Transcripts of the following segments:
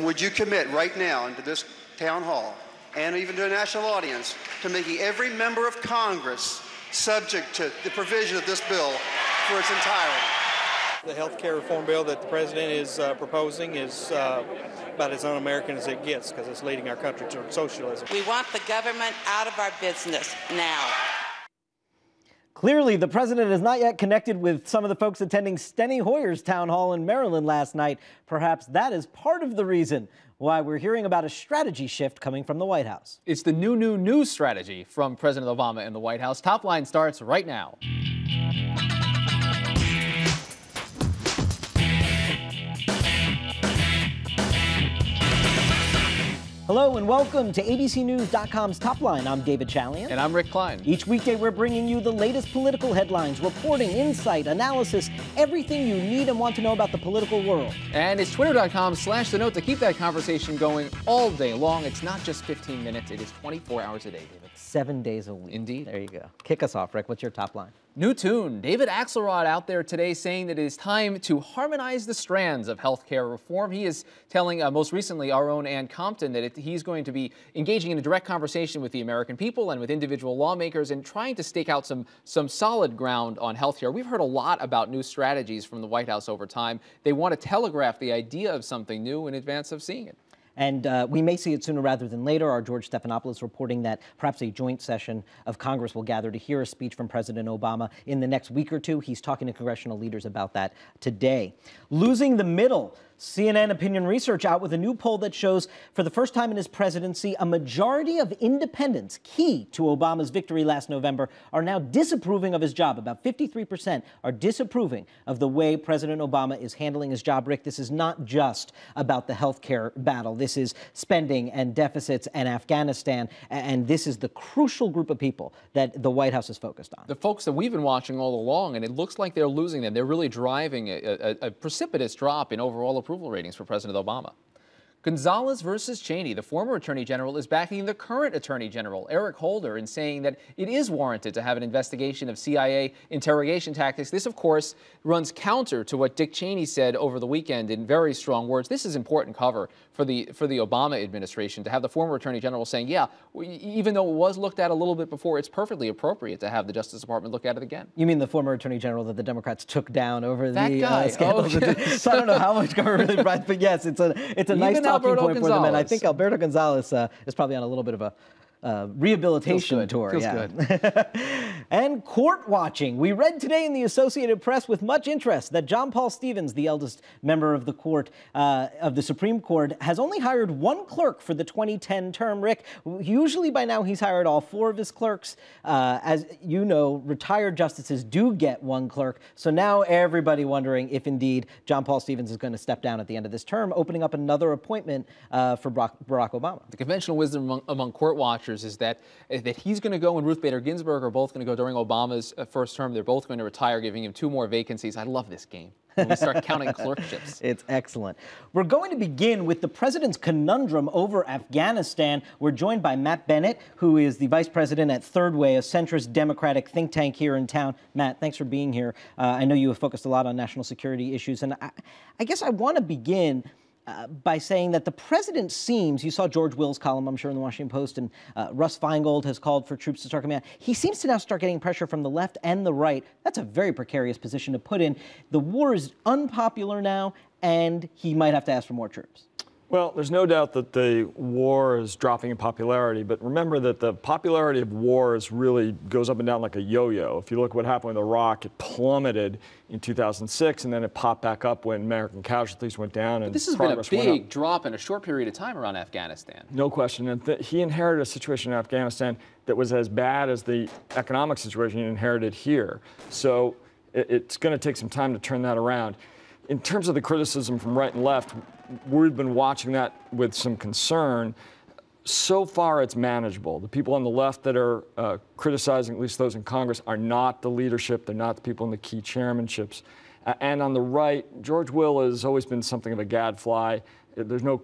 Would you commit right now into this town hall and even to a national audience to making every member of Congress subject to the provision of this bill for its entirety? The health care reform bill that the president is proposing is about as un-American as it gets because it's leading our country toward socialism. We want the government out of our business now. Clearly, the president is not yet connected with some of the folks attending Steny Hoyer's town hall in Maryland last night. Perhaps that is part of the reason why we're hearing about a strategy shift coming from the White House. It's the new strategy from President Obama in the White House. Top Line starts right now. Hello and welcome to ABCNews.com's Top Line. I'm David Chalian. And I'm Rick Klein. Each weekday we're bringing you the latest political headlines, reporting, insight, analysis, everything you need and want to know about the political world. And it's twitter.com/the note to keep that conversation going all day long. It's not just 15 minutes, it is 24 hours a day, David. 7 days a week. Indeed. There you go. Kick us off, Rick. What's your top line? New tune. David Axelrod out there today saying that it is time to harmonize the strands of healthcare reform. He is telling most recently our own Ann Compton that he's going to be engaging in a direct conversation with the American people and with individual lawmakers and trying to stake out some solid ground on healthcare. We've heard a lot about new strategies from the White House over time. They want to telegraph the idea of something new in advance of seeing it. And we may see it sooner rather than later. Our George Stephanopoulos reporting that perhaps a joint session of Congress will gather to hear a speech from President Obama in the next week or two. He's talking to congressional leaders about that today. Losing the middle. CNN Opinion Research out with a new poll that shows for the first time in his presidency, a majority of independents key to Obama's victory last November are now disapproving of his job. About 53% are disapproving of the way President Obama is handling his job. Rick, this is not just about the health care battle. This is spending and deficits and Afghanistan. And this is the crucial group of people that the White House is focused on. The folks that we've been watching all along, and it looks like they're losing them. They're really driving a precipitous drop in overall approval ratings for President Obama. Gonzalez versus Cheney. The former Attorney General is backing the current Attorney General, Eric Holder, in saying that it is warranted to have an investigation of CIA interrogation tactics. This, of course, runs counter to what Dick Cheney said over the weekend in very strong words. This is important cover for the Obama administration to have the former Attorney General saying, yeah, even though it was looked at a little bit before, it's perfectly appropriate to have the Justice Department look at it again. You mean the former Attorney General that the Democrats took down over that the guy. scandals? So I don't know how much cover really bright, but yes, it's a nice talking point for them. And I think Alberto Gonzalez is probably on a little bit of a rehabilitation tour. Feels good. And court watching. We read today in the Associated Press with much interest that John Paul Stevens, the eldest member of the court, of the Supreme Court, has only hired one clerk for the 2010 term. Rick, usually by now he's hired all four of his clerks. As you know, retired justices do get one clerk. So now everybody wondering if indeed John Paul Stevens is going to step down at the end of this term, opening up another appointment for Barack Obama. The conventional wisdom among court watchers is that he's going to go and Ruth Bader Ginsburg are both going to go during Obama's first term. They're both going to retire, giving him 2 more vacancies. I love this game. When we start counting clerkships. It's excellent. We're going to begin with the president's conundrum over Afghanistan. We're joined by Matt Bennett, who is the vice president at Third Way, a centrist Democratic think tank here in town. Matt, thanks for being here. I know you have focused a lot on national security issues, and I guess I want to begin by saying that the president seems, you saw George Will's column, I'm sure, in the Washington Post, and Russ Feingold has called for troops to start coming out. He seems to now start getting pressure from the left and the right. That's a very precarious position to put in. The war is unpopular now, and he might have to ask for more troops. Well, there's no doubt that the war is dropping in popularity, but remember that the popularity of wars really goes up and down like a yo-yo. If you look at what happened with Iraq, it plummeted in 2006, and then it popped back up when American casualties went down. And this has been a big drop in a short period of time around Afghanistan. No question. And he inherited a situation in Afghanistan that was as bad as the economic situation he inherited here. So it's going to take some time to turn that around. In terms of the criticism from right and left, we've been watching that with some concern. So far, it's manageable. The people on the left that are criticizing, at least those in Congress, are not the leadership. They're not the people in the key chairmanships. And on the right, George Will has always been something of a gadfly. There's no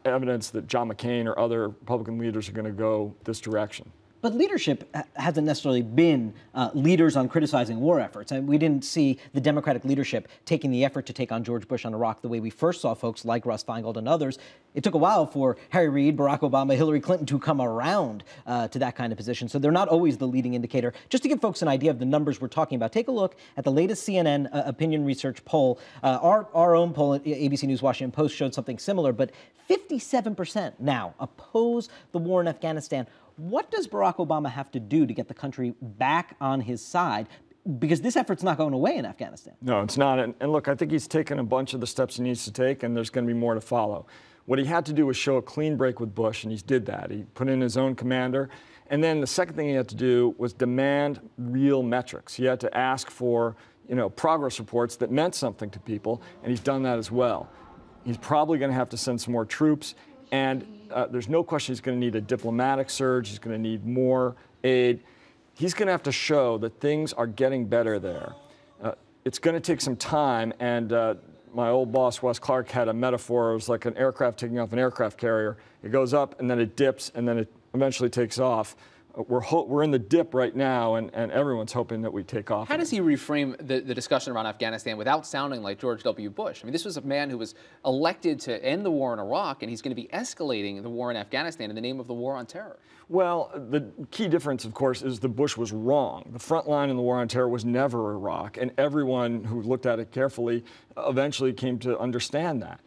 evidence that John McCain or other Republican leaders are going to go this direction. But leadership hasn't necessarily been leaders on criticizing war efforts. And we didn't see the Democratic leadership taking the effort to take on George Bush on Iraq the way we first saw folks like Russ Feingold and others. It took a while for Harry Reid, Barack Obama, Hillary Clinton to come around to that kind of position. So they're not always the leading indicator. Just to give folks an idea of the numbers we're talking about, take a look at the latest CNN opinion research poll. Our own poll at ABC News Washington Post showed something similar, but 57% now oppose the war in Afghanistan. What does Barack Obama have to do to get the country back on his side? Because this effort's not going away in Afghanistan. No, it's not. And look, I think he's taken a bunch of the steps he needs to take, and there's going to be more to follow. What he had to do was show a clean break with Bush, and he did that. He put in his own commander. And then the second thing he had to do was demand real metrics. He had to ask for, progress reports that meant something to people, and he's done that as well. He's probably going to have to send some more troops, and there's no question he's going to need a diplomatic surge. He's going to need more aid. He's going to have to show that things are getting better there. It's going to take some time, and my old boss, Wes Clark, had a metaphor. It was like an aircraft taking off an aircraft carrier. It goes up, and then it dips, and then it eventually takes off. We're in the dip right now, and everyone's hoping that we take off. How does he reframe the discussion around Afghanistan without sounding like George W. Bush? I mean, this was a man who was elected to end the war in Iraq, and he's going to be escalating the war in Afghanistan in the name of the war on terror. Well, the key difference, of course, is that Bush was wrong. The front line in the war on terror was never Iraq, and everyone who looked at it carefully eventually came to understand that.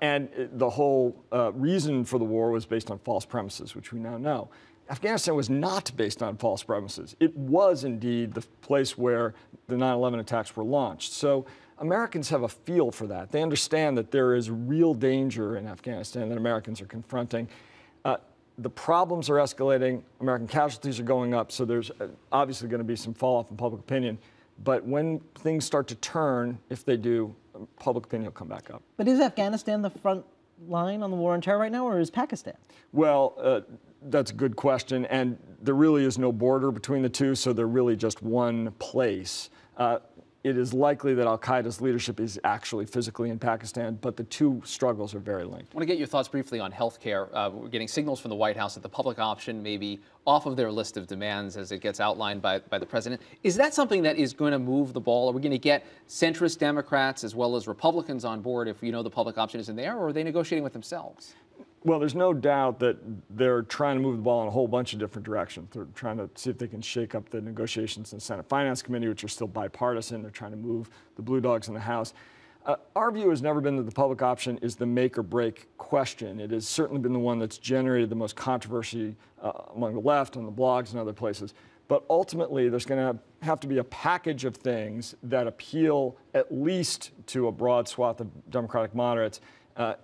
And the whole reason for the war was based on false premises, which we now know. Afghanistan was not based on false premises. It was indeed the place where the 9/11 attacks were launched. So Americans have a feel for that. They understand that there is real danger in Afghanistan that Americans are confronting. The problems are escalating. American casualties are going up. So there's obviously going to be some fall off in public opinion. But when things start to turn, if they do, public opinion will come back up. But is Afghanistan the front line on the war on terror right now, or is Pakistan? Well, that's a good question, and there really is no border between the two, so they're really just one place. It is likely that al-Qaeda's leadership is actually physically in Pakistan, but the two struggles are very linked. I want to get your thoughts briefly on health care. We're getting signals from the White House that the public option may be off of their list of demands as it gets outlined by the president. Is that something that is going to move the ball? Are we going to get centrist Democrats as well as Republicans on board if the public option isn't there, or are they negotiating with themselves? Well, there's no doubt that they're trying to move the ball in a whole bunch of different directions. They're trying to see if they can shake up the negotiations in the Senate Finance Committee, which are still bipartisan. They're trying to move the Blue Dogs in the House. Our view has never been that the public option is the make or break question. It has certainly been the one that's generated the most controversy among the left, on the blogs and other places. But ultimately, there's going to have to be a package of things that appeal at least to a broad swath of Democratic moderates.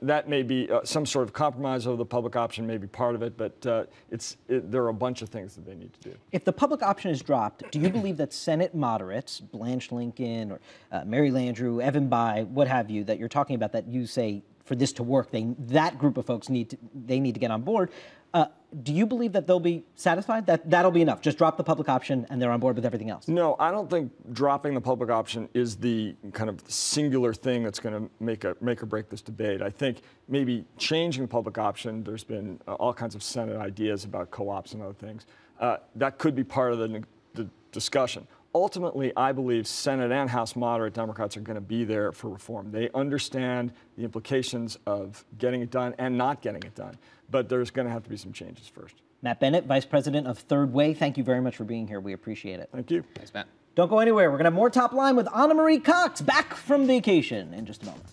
That may be some sort of compromise over the public option, may be part of it, but there are a bunch of things that they need to do. If the public option is dropped, do you believe that Senate moderates, Blanche Lincoln or Mary Landrieu, Evan Bayh, what have you, that you're talking about, that you say for this to work, that group of folks need to get on board? Do you believe that they'll be satisfied? That'll be enough? Just drop the public option and they're on board with everything else? No, I don't think dropping the public option is the kind of singular thing that's going to make or break this debate. I think maybe changing the public option, there's been all kinds of Senate ideas about co-ops and other things. That could be part of the discussion. Ultimately, I believe Senate and House moderate Democrats are going to be there for reform. They understand the implications of getting it done and not getting it done. But there's going to have to be some changes first. Matt Bennett, Vice President of Third Way, thank you very much for being here. We appreciate it. Thank you. Thanks, Matt. Don't go anywhere. We're going to have more Top Line with Anna Marie Cox, back from vacation in just a moment.